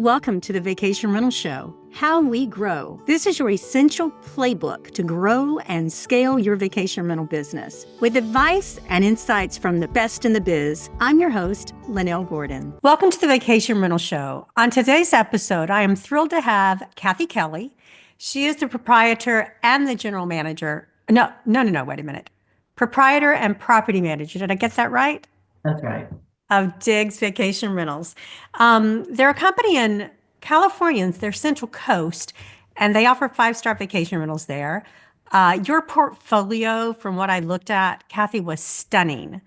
Welcome to the Vacation Rental Show, How We Grow. This is your essential playbook to grow and scale your vacation rental business. With advice and insights from the best in the biz, I'm your host, Lynell Gordon. Welcome to the Vacation Rental Show. On today's episode, I am thrilled to have Kathy Kelly. She is the proprietor and the general manager. No, wait a minute. Proprietor and property manager. Did I get that right? That's right. Of DIGS Vacation Rentals. They're a company in California, their Central Coast, and they offer 5-star vacation rentals there. Your portfolio, from what I looked at, Kathy, was stunning.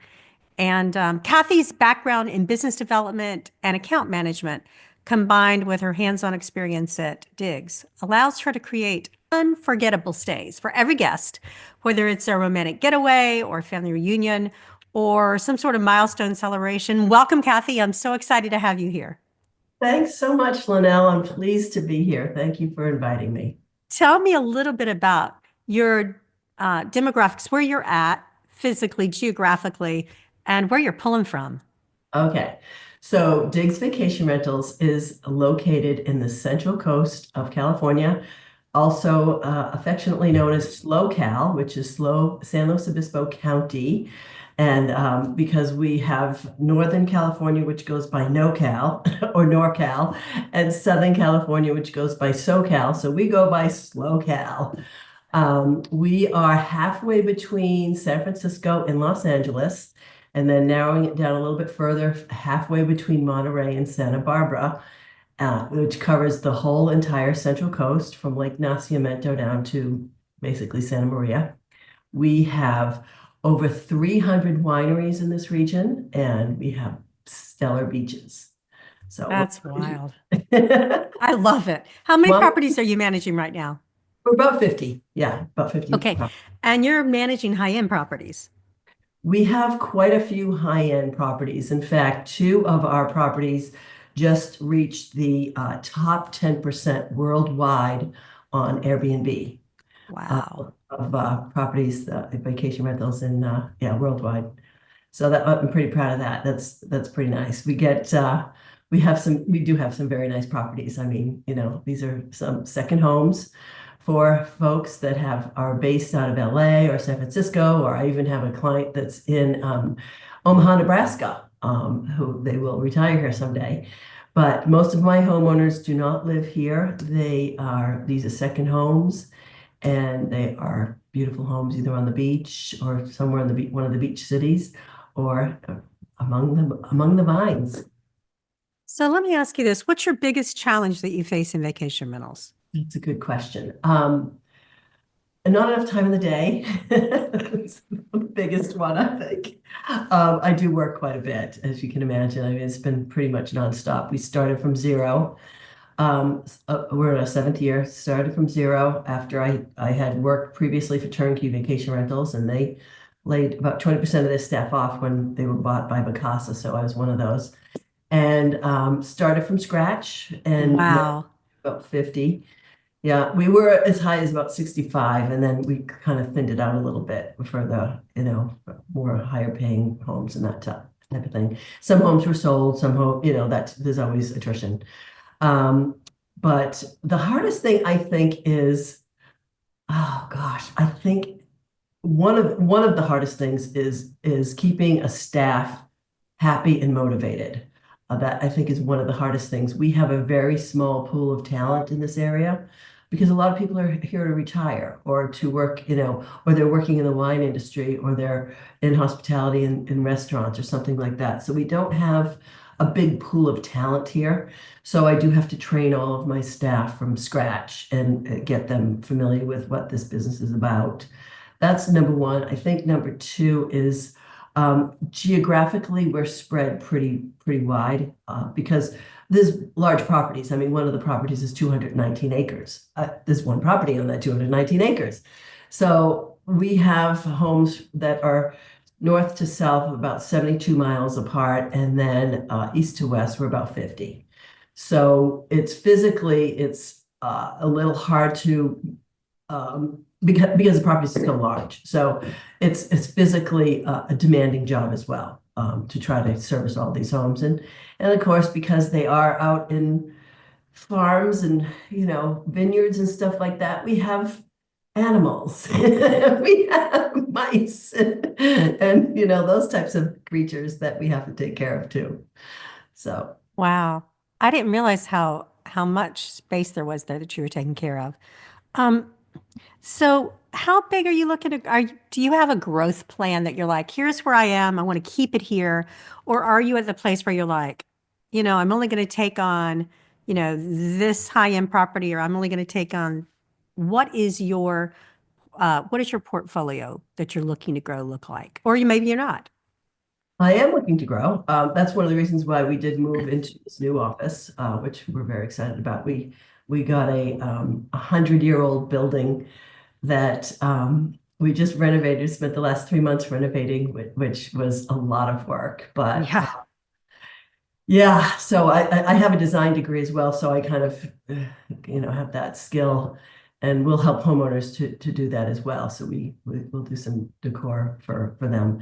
And Kathy's background in business development and account management, combined with her hands-on experience at DIGS, allows her to create unforgettable stays for every guest, whether it's a romantic getaway or family reunion, or some sort of milestone celebration. Welcome, Kathy. I'm so excited to have you here. Thanks so much, Lynell. I'm pleased to be here. Thank you for inviting me. Tell me a little bit about your demographics, where you're at physically, geographically, and where you're pulling from. Okay. So DIGS Vacation Rentals is located in the Central Coast of California, also affectionately known as SLOCAL, which is San Luis Obispo County. And because we have Northern California, which goes by NoCal or NorCal, and Southern California, which goes by SoCal. So we go by SLOCAL. We are halfway between San Francisco and Los Angeles, and then narrowing it down a little bit further, halfway between Monterey and Santa Barbara, which covers the whole entire Central Coast from Lake Nacimiento down to basically Santa Maria. We have over 300 wineries in this region, and we have stellar beaches. So that's wild. I love it. How many properties are you managing right now? We're about 50. Yeah, about 50. Okay. And you're managing high-end properties. We have quite a few high-end properties. In fact, 2 of our properties just reached the top 10% worldwide on Airbnb. Wow. Of properties, vacation rentals, and worldwide. So that I'm pretty proud of that. That's pretty nice. We do have some very nice properties. I mean, these are some second homes for folks that are based out of LA or San Francisco, or I even have a client that's in Omaha, Nebraska, who they will retire here someday. But most of my homeowners do not live here. These are second homes. And they are beautiful homes, either on the beach or somewhere in one of the beach cities, or among the vines. So let me ask you this: what's your biggest challenge that you face in vacation rentals? That's a good question. Not enough time in the day. It's the biggest one, I think. I do work quite a bit, as you can imagine. I mean, it's been pretty much nonstop. We started from zero. We're in our 7th year, started from zero after I had worked previously for Turnkey Vacation Rentals, and they laid about 20% of their staff off when they were bought by Vacasa. So I was one of those, and started from scratch, and wow, about 50. Yeah, we were as high as about 65, and then we kind of thinned it out a little bit for the more higher paying homes and that type of thing. Some homes were sold, some that there's always attrition. But the hardest thing, I think, is, I think one of the hardest things is keeping a staff happy and motivated. That I think is one of the hardest things. We have a very small pool of talent in this area because a lot of people are here to retire or to work, or they're working in the wine industry, or they're in hospitality and restaurants or something like that. So we don't have a big pool of talent here. So I do have to train all of my staff from scratch and get them familiar with what this business is about. That's number one. I think number 2 is geographically, we're spread pretty wide because there's large properties. I mean, one of the properties is 219 acres. There's one property on that 219 acres. So we have homes that are north to south about 72 miles apart, and then east to west, we're about 50. So it's a little hard to, because the properties are so large. So it's physically a demanding job as well, to try to service all these homes. And of course, because they are out in farms and, vineyards and stuff like that, we have animals. We have mice and, those types of creatures that we have to take care of too. So Wow. I didn't realize how much space there was there that you were taking care of. Um, so how big are you looking to, do you have a growth plan that you're like, here's where I am, I want to keep it here? Or are you at the place where you're like, I'm only going to take on, this high-end property, or I'm only going to take on, what is your, what is your portfolio that you're looking to grow look like? Or maybe you're not. I am looking to grow. That's one of the reasons why we did move into this new office, which we're very excited about. We got a 100-year-old building that we just renovated, spent the last 3 months renovating, which was a lot of work. But Yeah. yeah, so I have a design degree as well, so I kind of have that skill, and we'll help homeowners to do that as well. So we'll do some decor for them.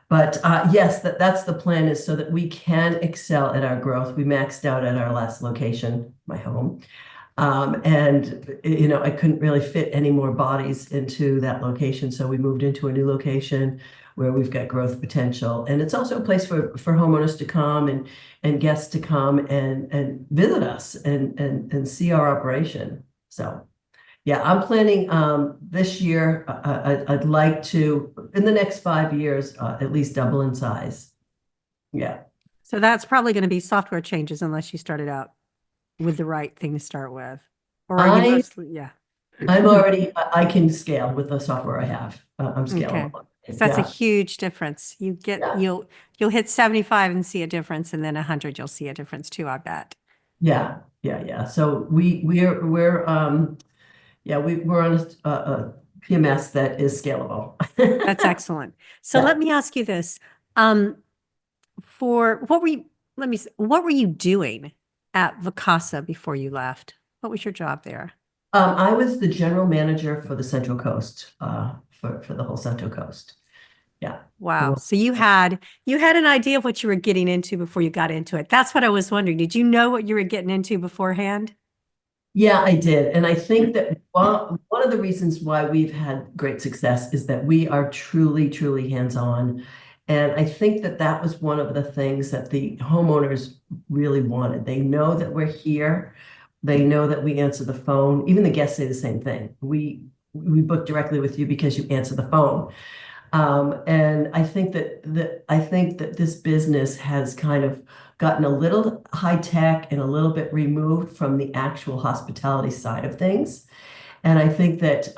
But yes, that's the plan, is so that we can excel at our growth. We maxed out at our last location, my home. And I couldn't really fit any more bodies into that location. So we moved into a new location where we've got growth potential. And it's also a place for homeowners to come and guests to come and visit us and see our operation. So yeah, I'm planning this year, I'd like to, in the next 5 years, at least double in size. Yeah. So that's probably going to be software changes unless you started out with the right thing to start with. Or are you I mostly, yeah. I'm already, I can scale with the software I have. I'm Okay. scalable. So that's a Yeah. huge difference. Yeah. You'll hit 75 and see a difference, and then 100 you'll see a difference too, I bet. Yeah. Yeah. Yeah. So we're on a PMS that is scalable. That's excellent. So Yeah. let me ask you this. Um, for what were you, let me, what were you doing at Vacasa before you left? What was your job there? I was the general manager for the Central Coast, for the whole Central Coast. Yeah. Wow. So you had an idea of what you were getting into before you got into it. That's what I was wondering. Did you know what you were getting into beforehand? Yeah, I did. And I think that one of the reasons why we've had great success is that we are truly, truly hands-on. And I think that that was one of the things that the homeowners really wanted. They know that we're here. They know that we answer the phone. Even the guests say the same thing. We book directly with you because you answer the phone. And I think that this business has kind of gotten a little high tech and a little bit removed from the actual hospitality side of things. And I think that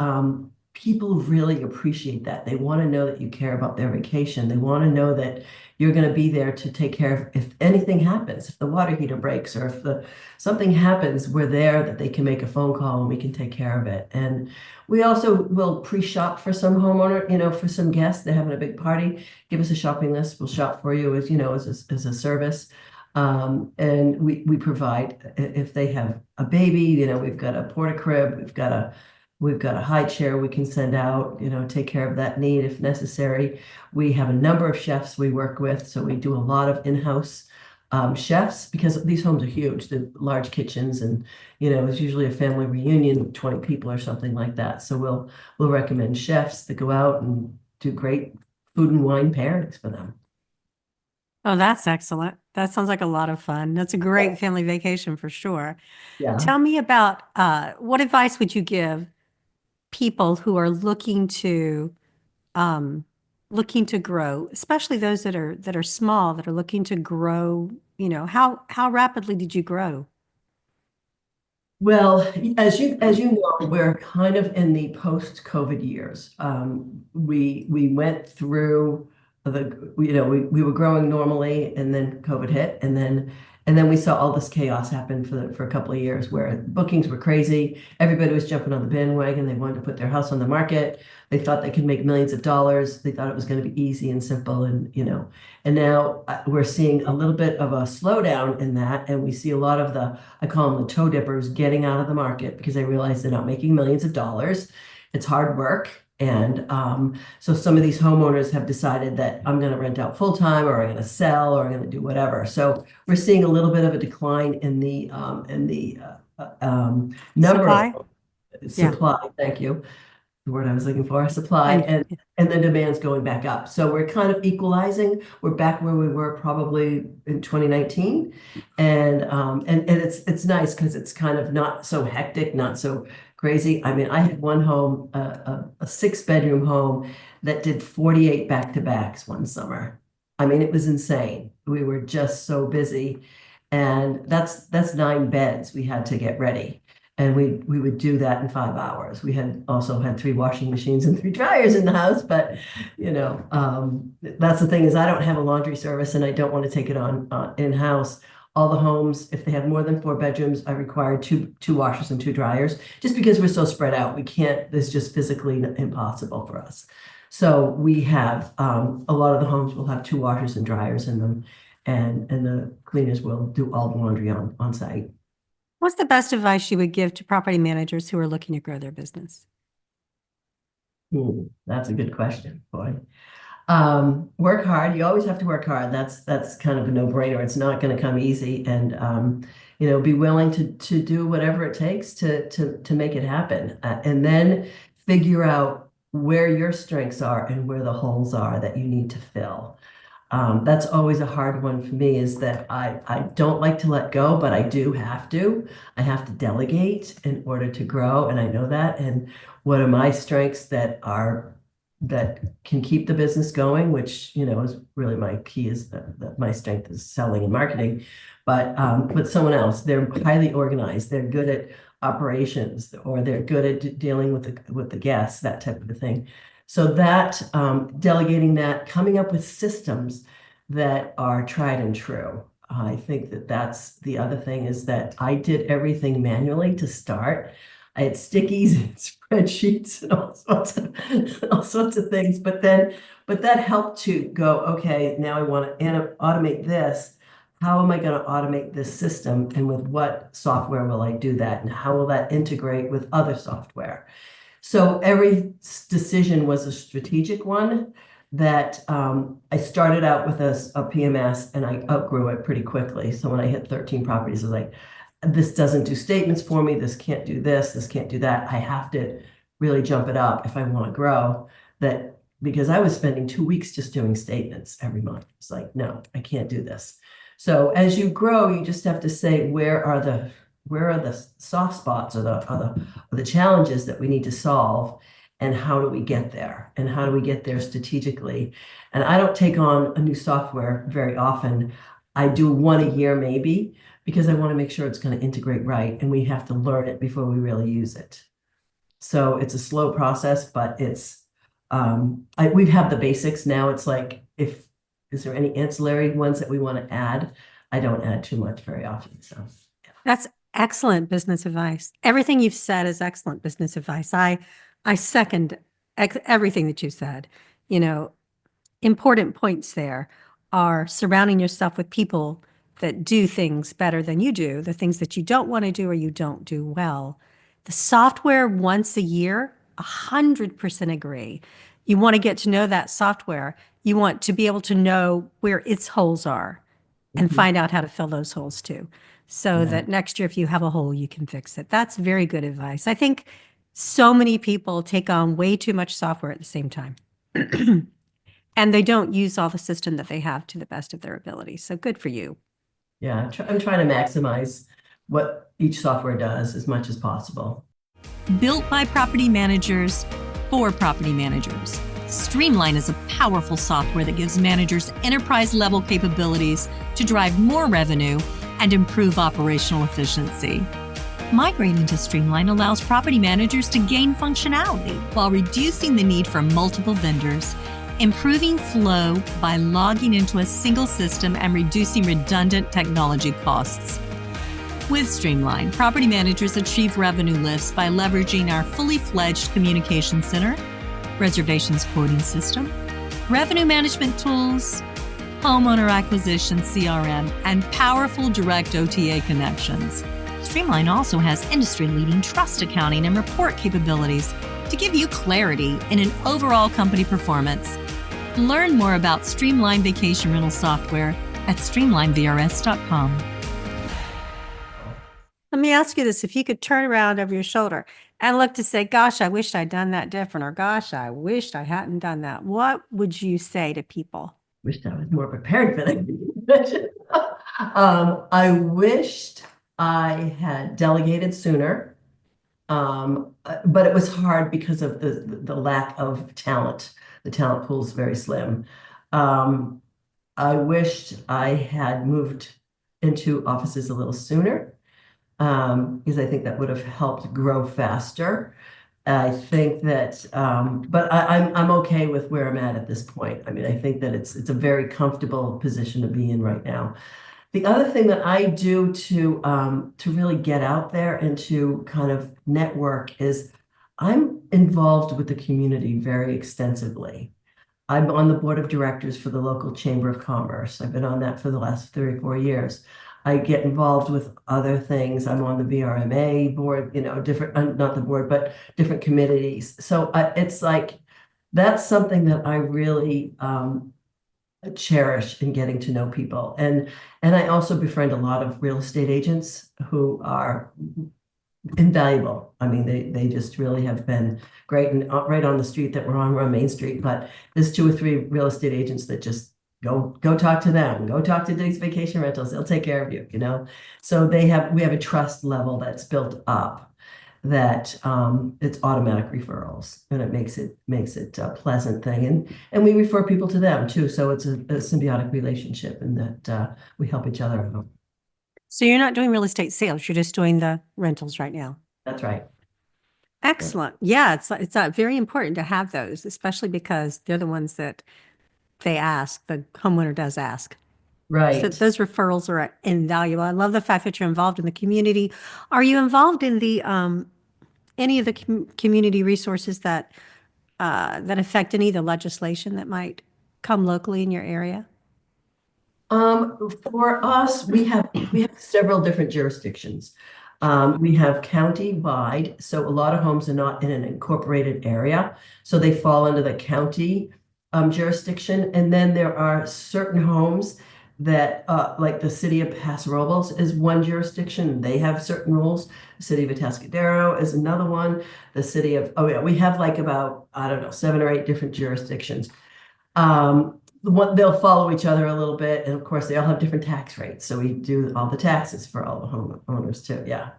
people really appreciate that. They want to know that you care about their vacation. They want to know that you're going to be there to take care of if anything happens, if the water heater breaks or if something happens, we're there that they can make a phone call and we can take care of it. And we also will pre-shop for some homeowner, for some guests. They're having a big party. Give us a shopping list. We'll shop for you as a service. And we provide if they have a baby, we've got a porta crib, we've got a high chair we can send out, take care of that need if necessary. We have a number of chefs we work with, so we do a lot of in-house chefs because these homes are huge, the large kitchens, and it's usually a family reunion of 20 people or something like that. So we'll recommend chefs that go out and do great food and wine pairings for them. Oh, that's excellent. That sounds like a lot of fun. That's a great family vacation for sure. Yeah. Tell me about what advice would you give people who are um, looking to grow, especially those that are small, that are looking to grow, how rapidly did you grow? Well, as you know, we're kind of in the post-COVID years. We went through we were growing normally, and then COVID hit, and then we saw all this chaos happen for a couple of years where bookings were crazy. Everybody was jumping on the bandwagon. They wanted to put their house on the market. They thought they could make millions of dollars. They thought it was going to be easy and simple, and now we're seeing a little bit of a slowdown in that, and we see a lot of I call them the toe dippers getting out of the market because they realize they're not making millions of dollars. It's hard work. And so some of these homeowners have decided that I'm going to rent out full time, or I'm going to sell, or I'm going to do whatever. So we're seeing a little bit of a decline in the number Supply? of Yeah. supply. Thank you, the word I was looking for, supply, And and the demand's going back up. So we're kind of equalizing. We're back where we were probably in 2019. And it's nice because it's kind of not so hectic, not so crazy. I mean, I had one home, a 6-bedroom home that did 48 back-to-backs one summer. I mean, it was insane. We were just so busy. And that's 9 beds we had to get ready. And we would do that in 5 hours. We had also had 3 washing machines and 3 dryers in the house, but that's the thing, is I don't have a laundry service and I don't want to take it on in-house. All the homes, if they have more than 4 bedrooms, I require two washers and 2 dryers, just because we're so spread out. We can't, it's just physically impossible for us. So we have, a lot of the homes will have 2 washers and dryers in them, and the cleaners will do all the laundry on site. what's the best advice you would give to property managers who are looking to grow their business? That's a good question, boy. Work hard. You always have to work hard. That's kind of a no-brainer. It's not going to come easy, and be willing to do whatever it takes to make it happen, and then figure out where your strengths are and where the holes are that you need to fill. That's always a hard one for me, is that I don't like to let go, but I do have to. I have to delegate in order to grow, and I know that. And what are my strengths that can keep the business going, which, is really my key, is that my strength is selling and marketing. But someone else, they're highly organized, they're good at operations, or they're good at dealing with the guests, that type of a thing. So that delegating that, coming up with systems that are tried and true. I think that's the other thing, is that I did everything manually to start. I had stickies and spreadsheets and all sorts of things. But that helped to go, okay, now I want to automate this. How am I going to automate this system, and with what software will I do that, and how will that integrate with other software? So every decision was a strategic one that I started out with a PMS, and I outgrew it pretty quickly. So when I hit 13 properties, I was like, this doesn't do statements for me. This can't do this can't do that. I have to really jump it up if I want to grow. That, because I was spending 2 weeks just doing statements every month. It's like, no, I can't do this. So as you grow, you just have to say, where are the soft spots, or the challenges that we need to solve, and how do we get there, and how do we get there strategically? And I don't take on a new software very often. I do one a year maybe, because I want to make sure it's going to integrate right, and we have to learn it before we really use it. So it's a slow process, but it's we have the basics now. It's like, is there any ancillary ones that we want to add? I don't add too much very often. So yeah. That's excellent business advice. Everything you've said is excellent business advice. I second everything that you said. Important points there are surrounding yourself with people that do things better than you do, the things that you don't want to do or you don't do well. The software once a year, 100% agree. You want to get to know that software. You want to be able to know where its holes are and find out how to fill those holes too. So that next year, if you have a hole, you can fix it. That's very good advice. I think so many people take on way too much software at the same time. And they don't use all the system that they have to the best of their ability. So good for you. Yeah, I'm trying to maximize what each software does as much as possible. Built by property managers for property managers, Streamline is a powerful software that gives managers enterprise-level capabilities to drive more revenue and improve operational efficiency. Migrating to Streamline allows property managers to gain functionality while reducing the need for multiple vendors, improving flow by logging into a single system and reducing redundant technology costs. With Streamline, property managers achieve revenue lifts by leveraging our fully fledged communication center, reservations quoting system, revenue management tools, homeowner acquisition CRM, and powerful direct OTA connections. Streamline also has industry-leading trust accounting and report capabilities to give you clarity in an overall company performance. Learn more about Streamline Vacation Rental software at streamlinevrs.com. Let me ask you this. If you could turn around over your shoulder and look to say, gosh, I wish I'd done that different, or gosh, I wished I hadn't done that, what would you say to people? Wished I was more prepared for that. I wished I had delegated sooner. But it was hard because of the lack of talent. The talent pool is very slim. I wished I had moved into offices a little sooner, because I think that would have helped grow faster. I think that, but I'm okay with where I'm at this point. I mean, I think that it's a very comfortable position to be in right now. The other thing that I do to really get out there and to kind of network is I'm involved with the community very extensively. I'm on the board of directors for the local Chamber of Commerce. I've been on that for the last 3 or 4 years. I get involved with other things. I'm on the VRMA board, different, not the board, but different committees. So it's like, that's something that I really cherish in getting to know people. And I also befriend a lot of real estate agents who are invaluable. I mean, they just really have been great. And right on the street that we're on Main Street, but there's 2 or 3 real estate agents that just go talk to them, go talk to DIGS Vacation Rentals. They'll take care of you, So we have a trust level that's built up that it's automatic referrals, and it makes it a pleasant thing. And we refer people to them too. So it's a symbiotic relationship, and that we help each other out. So you're not doing real estate sales, you're just doing the rentals right now. That's right. Excellent. Yeah, it's very important to have those, especially because they're the ones that they ask, the homeowner does ask. Right. So those referrals are invaluable. I love the fact that you're involved in the community. Are you involved in the any of the community resources that affect any of the legislation that might come locally in your area? For us, we have several different jurisdictions. We have county-wide, so a lot of homes are not in an incorporated area, so they fall under the county jurisdiction. And then there are certain homes that, like the city of Paso Robles is one jurisdiction. They have certain rules. The city of Atascadero is another one. The city of, we have like about, 7 or 8 different jurisdictions. They'll follow each other a little bit. And of course, they all have different tax rates. So we do all the taxes for all the homeowners too. Yeah.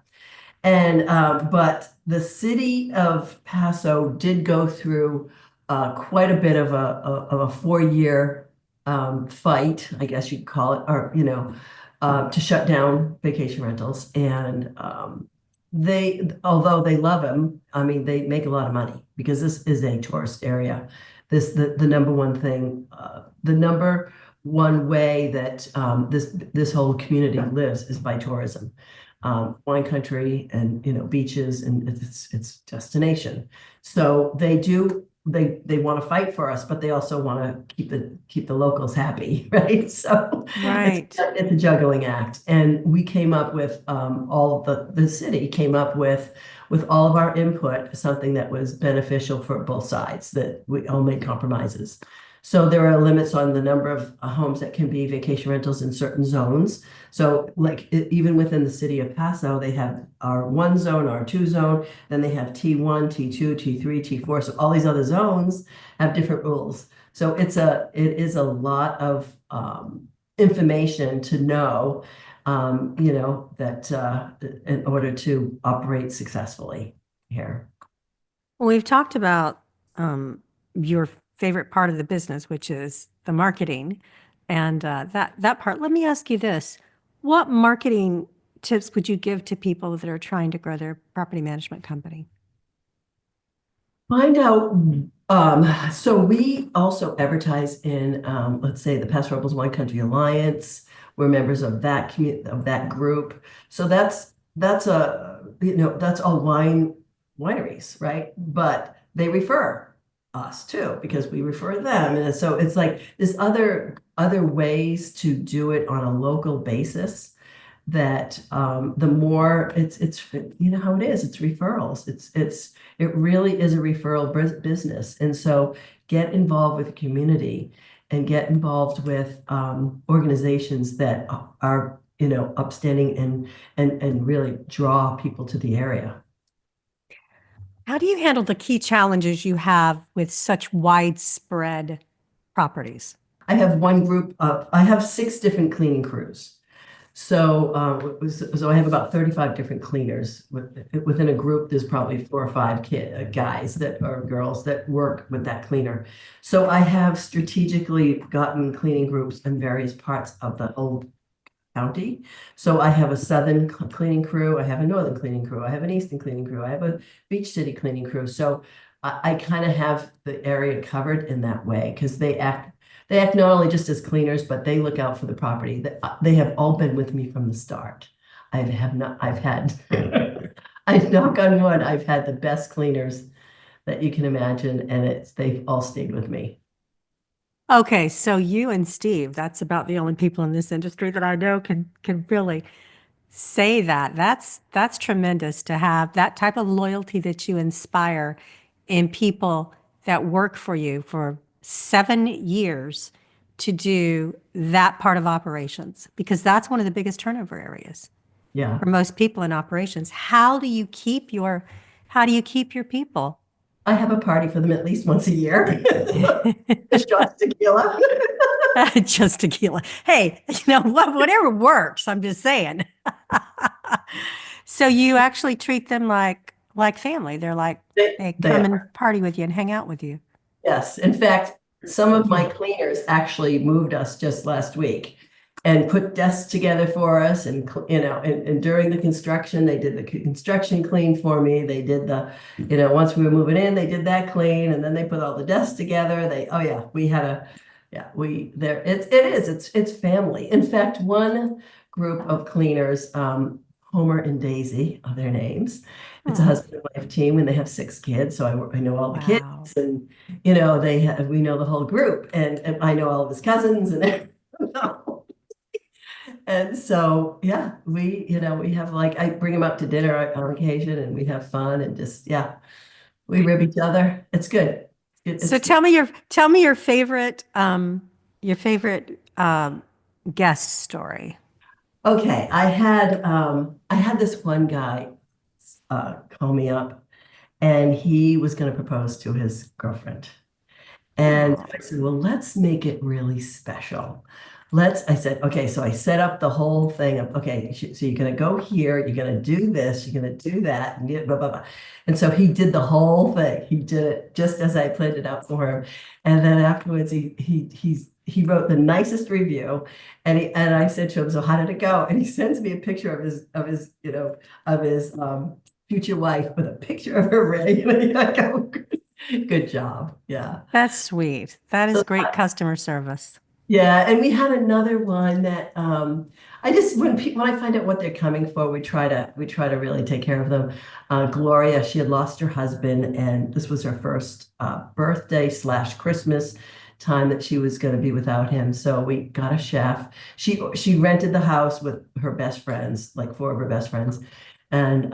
And, but the city of Paso did go through quite a bit of a 4-year fight, I guess you'd call it, or, to shut down vacation rentals. And although they love them, I mean, they make a lot of money because this is a tourist area. The number one thing, the number one way that this whole community lives is by tourism. Wine country and beaches, and it's destination. So they want to fight for us, but they also want to keep the locals happy, right? So right. It's a juggling act. And we came up with the city came up with all of our input, something that was beneficial for both sides, that we all made compromises. So there are limits on the number of homes that can be vacation rentals in certain zones. So like even within the city of Paso, they have R1 zone, R2 zone, then they have T1, T2, T3, T4. So all these other zones have different rules. So it is a lot of information to know, that in order to operate successfully here. Well, we've talked about your favorite part of the business, which is the marketing, and that part. Let me ask you this: what marketing tips would you give to people that are trying to grow their property management company? Find out. So we also advertise in, let's say, the Paso Robles Wine Country Alliance. We're members of that that group. So that's that's all wineries, right? But they refer us too because we refer them, and so it's like there's other ways to do it on a local basis that the more it's you know how it is, it's referrals. It really is a referral business. And so get involved with the community and get involved with organizations that are, you know, upstanding and really draw people to the area. How do you handle the key challenges you have with such widespread properties? I have 6 different cleaning crews. So, so I have about 35 different cleaners. Within a group, there's probably 4 or 5 guys that or girls that work with that cleaner. So I have strategically gotten cleaning groups in various parts of the whole county. So I have a southern cleaning crew, I have a northern cleaning crew, I have an eastern cleaning crew, I have a beach city cleaning crew. So I kind of have the area covered in that way because they act not only just as cleaners, but they look out for the property. They have all been with me from the start. I've had, I knock on wood, I've had the best cleaners that you can imagine, and they've all stayed with me. Okay, so you and Steve, that's about the only people in this industry that I know can really say that. That's tremendous to have that type of loyalty that you inspire in people that work for you for 7 years to do that part of operations, because that's one of the biggest turnover areas Yeah. for most people in operations. How do you keep your people? I have a party for them at least once a year. A shot of tequila. Just tequila. Hey, you know what? Whatever works. I'm just saying. So you actually treat them like family. They're like they They come are. and party with you and hang out with you. Yes. In fact, some of my cleaners actually moved us just last week and put desks together for us. And, you know, and during the construction, they did the construction clean for me. They did you know, once we were moving in, they did that clean. And then they put all the desks together. Oh yeah, we had it's family. In fact, one group of cleaners, Homer and Daisy are their names. It's a Oh, husband and wife team, and they have 6 kids. So I know all the kids, wow. and you know we know the whole group, and I know all of his cousins and everything. And so yeah, we have like I bring them up to dinner on occasion, and we have fun and just we rib each other. It's good. So It's tell me your favorite guest story. okay. I had this one guy call me up, and he was going to propose to his girlfriend. And Oh, I said, well, let's make it really special. I said, okay, so I set up the whole thing of, okay, so you're going to go here, you're going to do this, you're going to do that, and blah, blah, blah. And so he did the whole thing. He did it just as I planned it out for him. And then afterwards, he wrote the nicest review. And I said to him, so how did it go? And he sends me a picture of his future wife with a picture of her ring. And I go, good job. Yeah. that's sweet. That is So great customer service. yeah, and we had another one that I just when I find out what they're coming for, we try to really take care of them. Gloria, she had lost her husband, and this was her first birthday slash Christmas time that she was going to be without him. So we got a chef. She rented the house with her best friends, like 4 of her best friends, and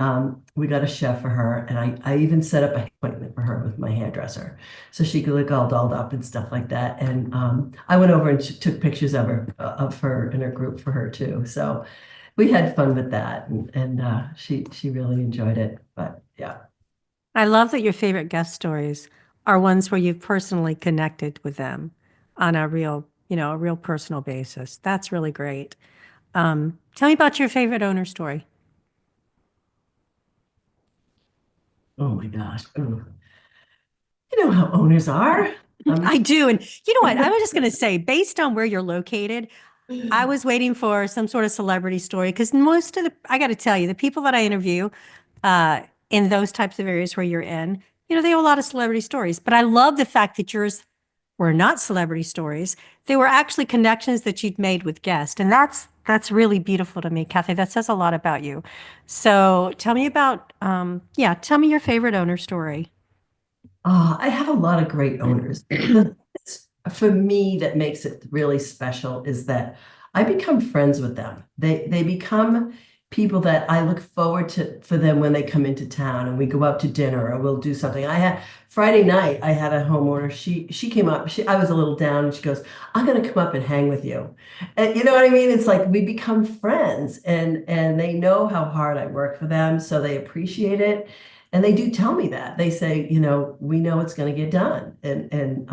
we got a chef for her. And I even set up an appointment for her with my hairdresser so she could look all dolled up and stuff like that. And I went over and took pictures of her in her group for her too. So we had fun with that, and she really enjoyed it. But yeah, I love that your favorite guest stories are ones where you've personally connected with them on a real personal basis. That's really great. Tell me about your favorite owner story. oh my gosh, ooh. You know how owners are. I do. And you know what? I was just going to say, based on where you're located, I was waiting for some sort of celebrity story because I got to tell you, the people that I interview in those types of areas where you're in, they have a lot of celebrity stories. But I love the fact that yours were not celebrity stories. They were actually connections that you'd made with guests. And that's really beautiful to me, Kathy. That says a lot about you. So tell me tell me your favorite owner story. I have a lot of great owners. For me, that makes it really special is that I become friends with them. They become people that I look forward to for them when they come into town and we go out to dinner or we'll do something. I had Friday night, I had a homeowner. She came up, I was a little down and she goes, I'm gonna come up and hang with you. And you know what I mean? It's like we become friends and they know how hard I work for them, so they appreciate it. And they do tell me that. They say, we know it's going to get done. And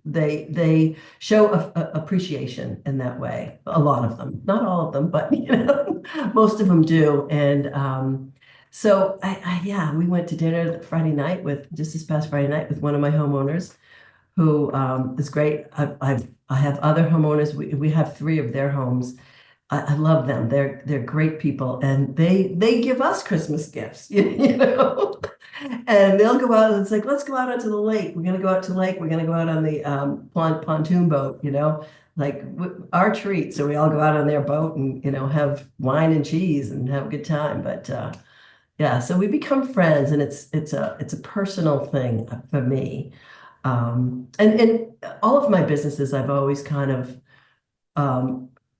they show appreciation in that way. A lot of them, not all of them, but most of them do. And so yeah, we went to dinner Friday night just this past Friday night with one of my homeowners who is great. I have other homeowners. We have 3 of their homes. I love them. They're great people, and they give us Christmas gifts, And they'll go out and it's like, let's go out onto the lake. We're gonna go out to the lake. We're gonna go out on the pontoon boat, like our treat. So we all go out on their boat and have wine and cheese and have a good time. But yeah, so we become friends, and it's a personal thing for me. And all of my businesses, I've always kind of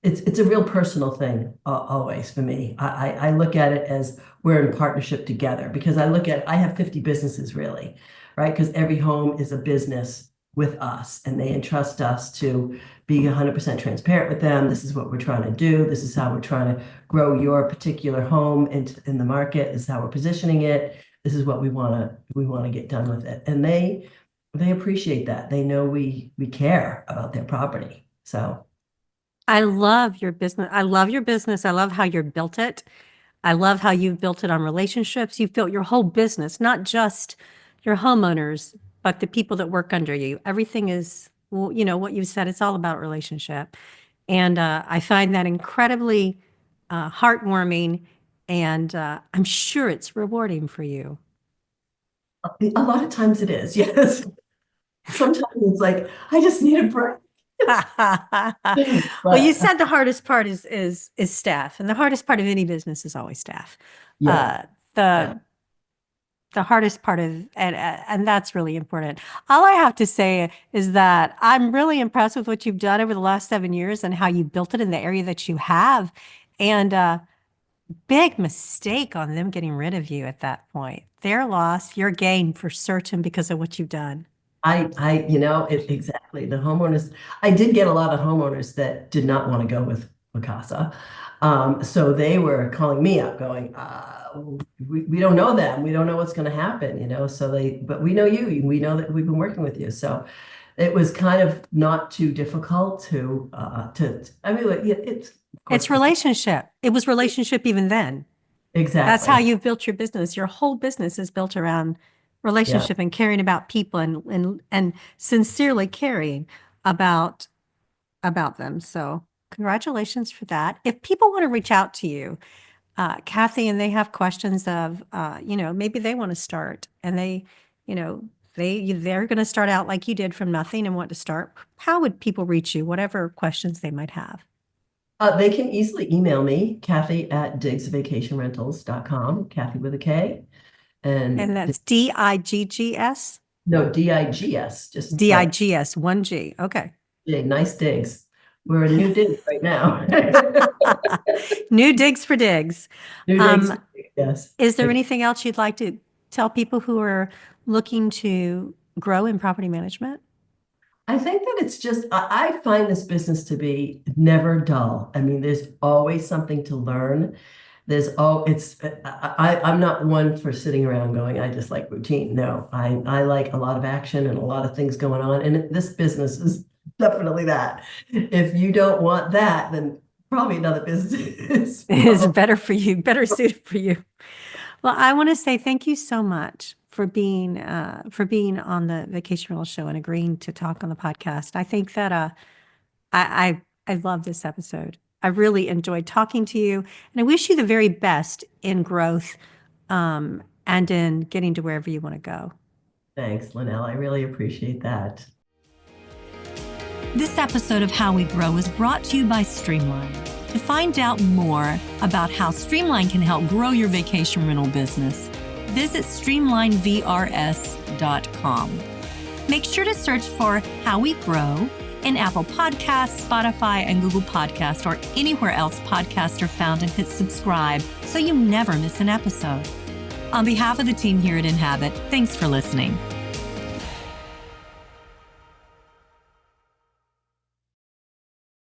it's a real personal thing always for me. I look at it as we're in partnership together, because I have 50 businesses really, right? Because every home is a business with us, and they entrust us to be 100% transparent with them. This is what we're trying to do. This is how we're trying to grow your particular home in the market. This is how we're positioning it. This is what we want to get done with it. And they appreciate that. They know we care about their property. So I love your business. I love your business. I love how you built it. I love how you've built it on relationships. You've built your whole business, not just your homeowners, but the people that work under you. Everything is, well, what you said, it's all about relationship. And I find that incredibly heartwarming, and I'm sure it's rewarding for you. a lot of times it is, yes. Sometimes it's like, I just need a break. Well, you said the hardest part is staff, and the hardest part of any business is always staff. Yeah. The hardest part and that's really important. All I have to say is that I'm really impressed with what you've done over the last 7 years and how you built it in the area that you have. And big mistake on them getting rid of you at that point. Their loss, your gain for certain because of what you've done. Exactly. The homeowners, I did get a lot of homeowners that did not want to go with Vacasa. So they were calling me up going, we don't know them. We don't know what's going to happen, but we know you. We know that we've been working with you. So it was kind of not too difficult It's relationship. It was relationship even then. Exactly. That's how you've built your business. Your whole business is built around relationship and caring about people and sincerely caring about them. So congratulations for that. If people want to reach out to you, Kathy, and they have questions of, maybe they want to start and they're going to start out like you did from nothing and want to start. How would people reach you? Whatever questions they might have. They can easily email me, Kathy@digsvacationrentals.com, Kathy with a K. And that's DIGGS? No, DIGS, just DIGS, 1G. Okay. Yeah, nice digs. We're a new dig right now. New digs for digs. New digs, yes. Is there anything else you'd like to tell people who are looking to grow in property management? I think that it's just, I find this business to be never dull. I mean, there's always something to learn. I'm not one for sitting around going, I just like routine. No, I like a lot of action and a lot of things going on. And this business is definitely that. If you don't want that, then probably another business is better for you, better suited for you. Well, I want to say thank you so much for being on the Vacation Rental Show and agreeing to talk on the podcast. I think that I love this episode. I really enjoyed talking to you, and I wish you the very best in growth and in getting to wherever you want to go. Thanks, Lynell. I really appreciate that. This episode of How We Grow is brought to you by Streamline. To find out more about how Streamline can help grow your vacation rental business, visit streamlinevrs.com. Make sure to search for How We Grow in Apple Podcasts, Spotify, and Google Podcasts, or anywhere else podcasts are found, and hit subscribe so you never miss an episode. On behalf of the team here at Inhabit, thanks for listening.